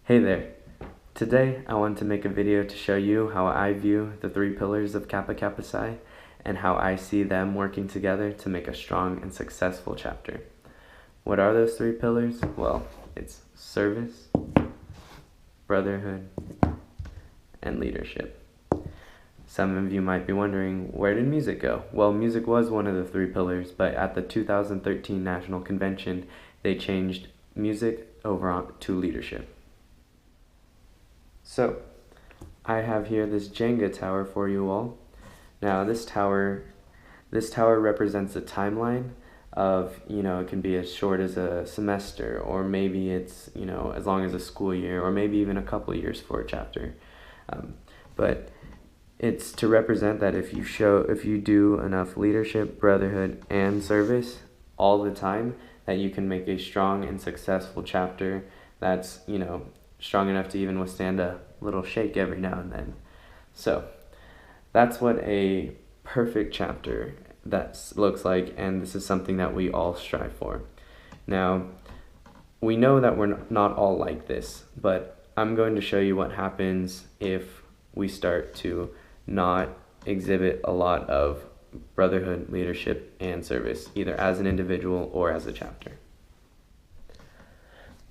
Hey there! Today I want to make a video to show you how I view the three pillars of Kappa Kappa Psi and how I see them working together to make a strong and successful chapter. What are those three pillars? Well, it's service, brotherhood, and leadership. Some of you might be wondering, where did music go? Well, music was one of the three pillars, but at the 2013 National Convention, they changed music over to leadership. So, I have here this Jenga tower for you all. Now, this tower represents a timeline of, it can be as short as a semester, or maybe it's, as long as a school year, or maybe even a couple years for a chapter. But it's to represent that if you do enough leadership, brotherhood, and service all the time, that you can make a strong and successful chapter that's, strong enough to even withstand a little shake every now and then. So that's what a perfect chapter looks like, and this is something that we all strive for. Now, we know that we're not all like this, but I'm going to show you what happens if we start to not exhibit a lot of brotherhood, leadership, and service, either as an individual or as a chapter.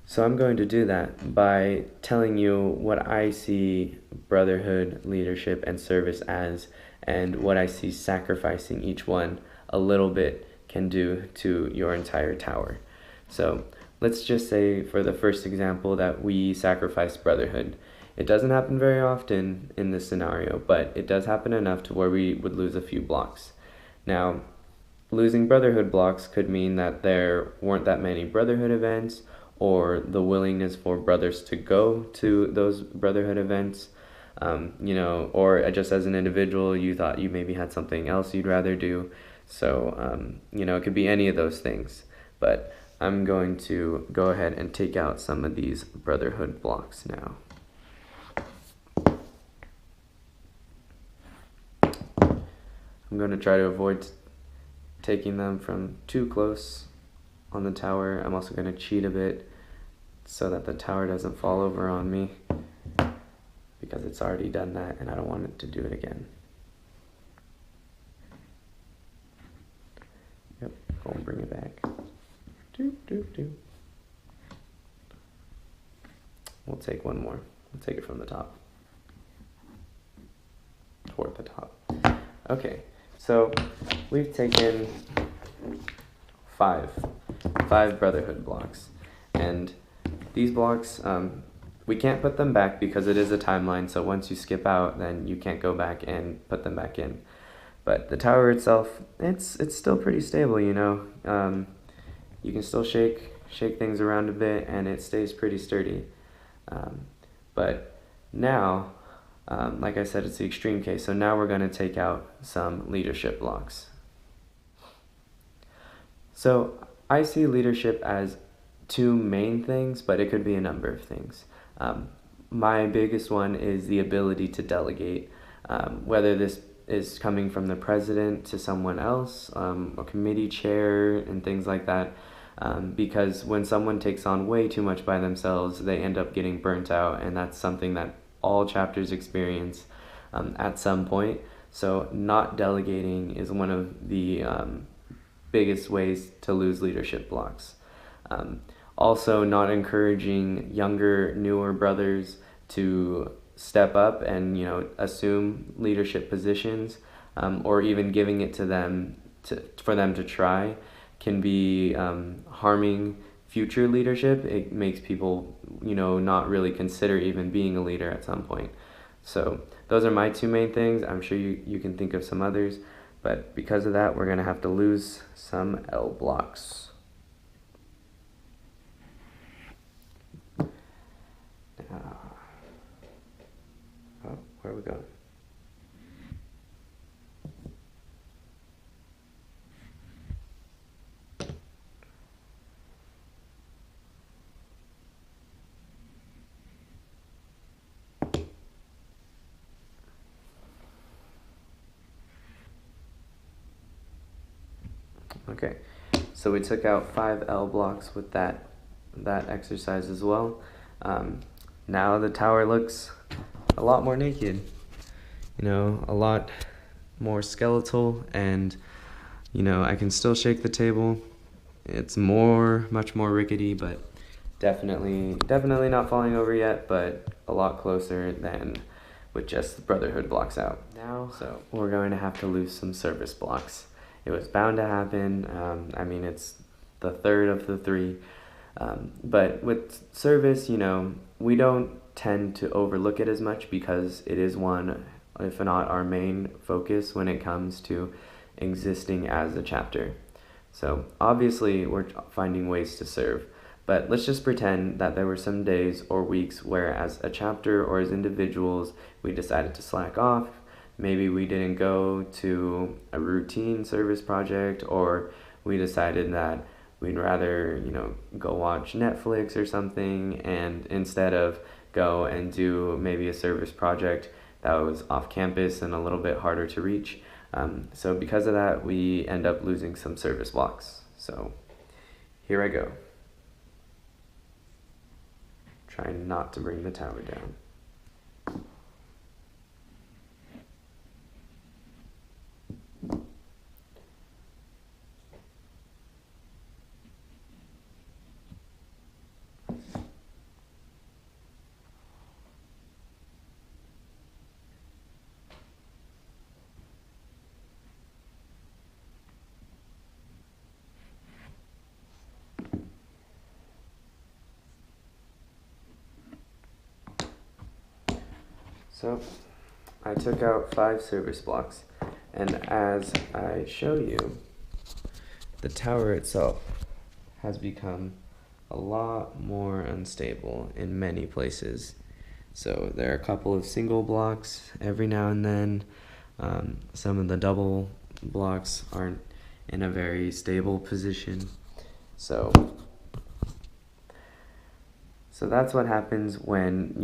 So I'm going to do that by telling you what I see brotherhood, leadership, and service as, and what I see sacrificing each one a little bit can do to your entire tower. So let's just say, for the first example, that we sacrifice brotherhood. It doesn't happen very often in this scenario, but it does happen enough to where we would lose a few blocks. Now, losing brotherhood blocks could mean that there weren't that many brotherhood events, or the willingness for brothers to go to those brotherhood events, or just as an individual, you thought you maybe had something else you'd rather do. So, it could be any of those things. But I'm going to go ahead and take out some of these brotherhood blocks now. I'm going to try to avoid taking them from too close on the tower. I'm also going to cheat a bit so that the tower doesn't fall over on me, because it's already done that and I don't want it to do it again. Yep, go and bring it back. We'll take one more. We'll take it from the top. Toward the top. Okay, so we've taken five brotherhood blocks, and these blocks, we can't put them back because it is a timeline, so once you skip out, then you can't go back and put them back in. But the tower itself, it's still pretty stable, You can still shake things around a bit, and it stays pretty sturdy. But now, like I said, it's the extreme case, so now we're going to take out some leadership blocks. So I see leadership as two main things, but it could be a number of things. My biggest one is the ability to delegate, whether this is coming from the president to someone else, a committee chair, and things like that. Because when someone takes on way too much by themselves, they end up getting burnt out, and that's something that all chapters experience at some point. So not delegating is one of the biggest ways to lose leadership blocks. Also, not encouraging younger, newer brothers to step up and assume leadership positions, or even giving it to them for them to try, can be harming future leadership. It makes people not really consider even being a leader at some point. So those are my two main things. I'm sure you can think of some others, but because of that, we're going to have to lose some L blocks. Where are we going? Okay, so we took out 5 L blocks with that exercise as well. now the tower looks a lot more naked, you know, a lot more skeletal, and you know, I can still shake the table. It's much more rickety, but definitely not falling over yet, but a lot closer than with just the Brotherhood blocks out. Now, so we're going to have to lose some service blocks. It was bound to happen. I mean, it's the third of the three. But with service, you know, we don't tend to overlook it as much because it is one, if not our main focus when it comes to existing as a chapter. So obviously we're finding ways to serve, but let's just pretend that there were some days or weeks where as a chapter or as individuals we decided to slack off. Maybe we didn't go to a routine service project, or we decided that we'd rather, you know, go watch Netflix or something, and instead of go and do maybe a service project that was off campus and a little bit harder to reach. So because of that, we end up losing some service blocks. So here I go. Trying not to bring the tower down. So I took out 5 service blocks, and as I show you, the tower itself has become a lot more unstable in many places. So there are a couple of single blocks every now and then. Some of the double blocks aren't in a very stable position. So that's what happens when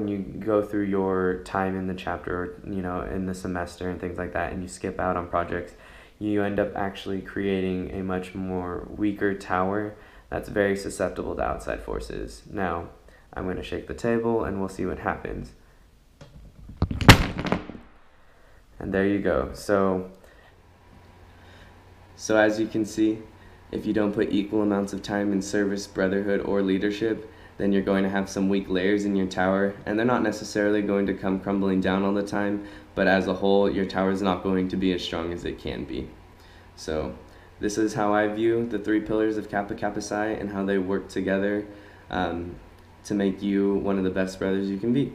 you go through your time in the chapter, you know, in the semester and things like that, and you skip out on projects. You end up actually creating a much more weaker tower that's very susceptible to outside forces. Now, I'm going to shake the table and we'll see what happens. And there you go. So as you can see, if you don't put equal amounts of time in service, brotherhood, or leadership, then you're going to have some weak layers in your tower, and they're not necessarily going to come crumbling down all the time, but as a whole, your tower is not going to be as strong as it can be. So this is how I view the 3 pillars of Kappa Kappa Psi and how they work together to make you one of the best brothers you can be.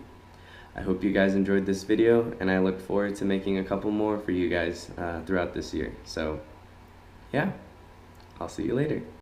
I hope you guys enjoyed this video, and I look forward to making a couple more for you guys throughout this year. So yeah, I'll see you later.